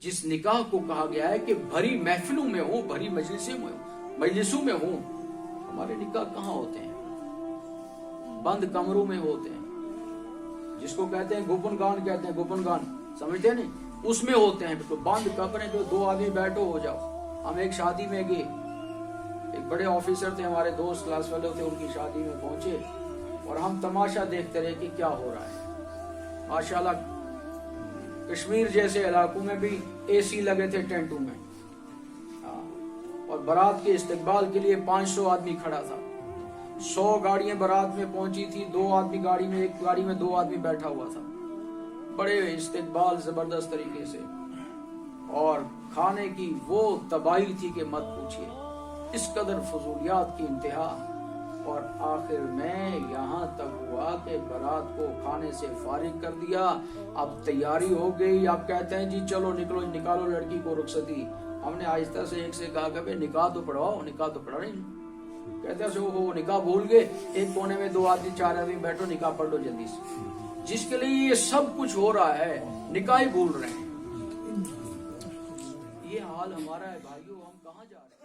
जिस निकाह को कहा गया है कि भरी महफिलों में हो, भरी मजलिसों में हो, हमारे निकाह कहाँ होते हैं? बंद कमरों में होते हैं, जिसको कहते हैं गोपनगान, कहते हैं गोपनगान, समझते नहीं, उसमें होते हैं। तो बंद कमरे में 2 आदमी बैठो हो जाओ। हम एक शादी में गए, एक बड़े ऑफिसर थे हमारे दोस्त, क्लास फेलो थे, उनकी शादी में पहुंचे और हम तमाशा देखते रहे कि क्या हो रहा है। माशाल्लाह कश्मीर जैसे इलाकों में भी एसी लगे थे टेंटों में, और बारात के इस्तकबाल के लिए 500 आदमी खड़ा था। 100 गाड़ियां बारात में पहुंची थी, 2 आदमी गाड़ी में, एक गाड़ी में 2 आदमी बैठा हुआ था। बड़े इस्तकबाल जबरदस्त तरीके से, और खाने की वो तबाही थी कि मत पूछिए, इस कदर फजूलियात की इंतहा। और आखिर में यहाँ तक हुआ कि बारात को खाने से फारिग कर दिया, अब तैयारी हो गई, अब कहते हैं जी चलो निकलो, निकालो लड़की को रुखसती। हमने आहिस्ता से एक से कहा कि निकाह तो पढ़वाओ, निकाह तो पढ़ा नहीं। कहते हैं वो निकाह भूल गए, एक कोने में 2 आदमी 4 आदमी बैठो, निकाह पढ़ लो जल्दी से। जिसके लिए ये सब कुछ हो रहा है, निकाह ही भूल रहे हैं। ये हाल हमारा है भाइयों, हम कहाँ जा रहे हैं?